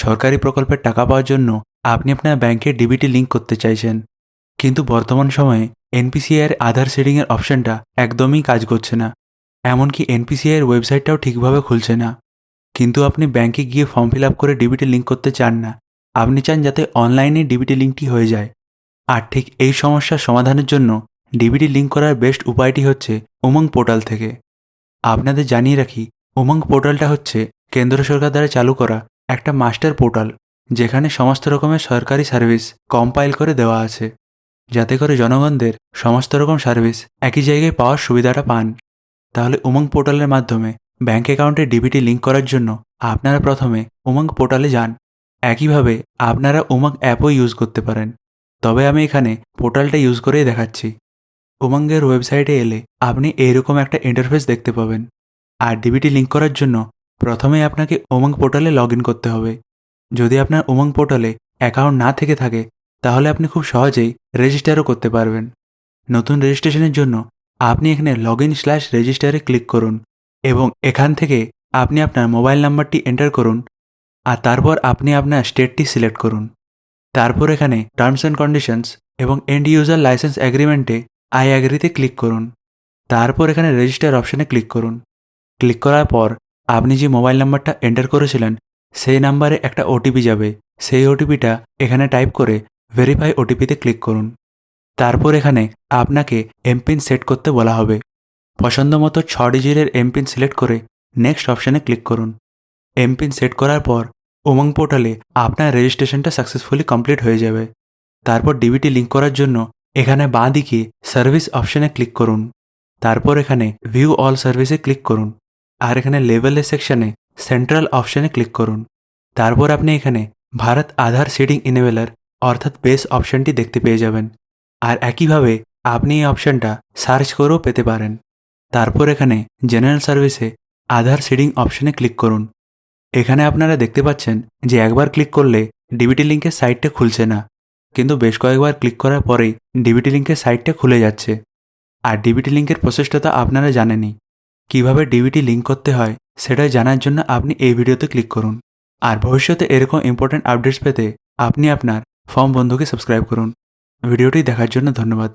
সরকারি প্রকল্পের টাকা পাওয়ার জন্য আপনি আপনার ব্যাংকে ডিবিটি লিঙ্ক করতে চাইছেন, কিন্তু বর্তমান সময়ে এনপিসিআই এর আধার সিডিংয়ের অপশনটা একদমই কাজ করছে না। এমনকি এনপিসিআই এর ওয়েবসাইটটাও ঠিকভাবে খুলছে না। কিন্তু আপনি ব্যাংকে গিয়ে ফর্ম ফিল আপ করে ডিবিটি লিঙ্ক করতে চান না, আপনি চান যাতে অনলাইনে ডিবিটি লিঙ্কটি হয়ে যায়। আর ঠিক এই সমস্যার সমাধানের জন্য ডিবিটি লিঙ্ক করার বেস্ট উপায়টি হচ্ছে উমঙ্গ পোর্টাল থেকে। আপনাদের জানিয়ে রাখি, উমঙ্গ পোর্টালটা হচ্ছে কেন্দ্র সরকার দ্বারা চালু করা একটা মাস্টার পোর্টাল, যেখানে সমস্ত রকমের সরকারি সার্ভিস কম্পাইল করে দেওয়া আছে, যাতে করে জনগণদের সমস্ত রকম সার্ভিস একই জায়গায় পাওয়ার সুবিধাটা পান। তাহলে উমঙ্গ পোর্টালের মাধ্যমে ব্যাংক অ্যাকাউন্টে ডিবিটি লিঙ্ক করার জন্য আপনারা প্রথমে উমঙ্গ পোর্টালে যান। একইভাবে আপনারা উমঙ্গ অ্যাপও ইউজ করতে পারেন, তবে আমি এখানে পোর্টালটা ইউজ করেই দেখাচ্ছি। উমঙ্গের ওয়েবসাইটে এলে আপনি এইরকম একটা ইন্টারফেস দেখতে পাবেন। আর ডিবিটি লিঙ্ক করার জন্য প্রথমে আপনাকে উমঙ্গ পোর্টালে লগ ইন করতে হবে। যদি আপনার উমঙ্গ পোর্টালে অ্যাকাউন্ট না থেকে থাকে, তাহলে আপনি খুব সহজেই রেজিস্টারও করতে পারবেন। নতুন রেজিস্ট্রেশনের জন্য আপনি এখানে login/register-এ ক্লিক করুন এবং এখান থেকে আপনি আপনার মোবাইল নাম্বারটি এন্টার করুন আর তারপর আপনি আপনার স্টেটটি সিলেক্ট করুন। তারপর এখানে টার্মস অ্যান্ড কন্ডিশনস এবং এন্ড ইউজার লাইসেন্স এগ্রিমেন্টে আই অ্যাগ্রিতে ক্লিক করুন। তারপর এখানে রেজিস্টার অপশানে ক্লিক করুন। ক্লিক করার পর আপনি যে মোবাইল নাম্বারটা এন্টার করেছিলেন সেই নাম্বারে একটা ওটিপি যাবে। সেই ওটিপিটা এখানে টাইপ করে ভেরিফাই ওটিপিতে ক্লিক করুন। তারপর এখানে আপনাকে এমপিন সেট করতে বলা হবে। পছন্দ মতো 6 ডিজিটের এমপিন সিলেক্ট করে নেক্সট অপশানে ক্লিক করুন। এমপিন সেট করার পর উমঙ্গ পোর্টালে আপনার রেজিস্ট্রেশনটা সাকসেসফুলি কমপ্লিট হয়ে যাবে। তারপর ডিবিটি লিঙ্ক করার জন্য এখানে বাঁ দিকে সার্ভিস অপশানে ক্লিক করুন। তারপর এখানে ভিউ অল সার্ভিসে ক্লিক করুন আর এখানে লেভেলের সেকশানে সেন্ট্রাল অপশানে ক্লিক করুন। তারপর আপনি এখানে ভারত আধার সিডিং ইনেবলার অর্থাৎ বেস অপশানটি দেখতে পেয়ে যাবেন। আর একইভাবে আপনি এই অপশানটা সার্চ করেও পেতে পারেন। তারপর এখানে জেনারেল সার্ভিসে আধার সিডিং অপশানে ক্লিক করুন। এখানে আপনারা দেখতে পাচ্ছেন যে একবার ক্লিক করলে ডিবিটি লিঙ্কের সাইটটা খুলছে না, কিন্তু বেশ কয়েকবার ক্লিক করার পরেই ডিবিটি লিঙ্কের সাইটটা খুলে যাচ্ছে। আর ডিবিটি লিঙ্কের প্রসেসটা তো আপনারা জানেনই। কিভাবে ডিবিটি লিঙ্ক করতে হয় সেটা জানার জন্য আপনি এই ভিডিওতে ক্লিক করুন। আর ভবিষ্যতে এরকম ইম্পর্টেন্ট আপডেটস পেতে আপনি আপনার ফর্ম বন্ধুকে সাবস্ক্রাইব করুন। ভিডিওটি দেখার জন্য ধন্যবাদ।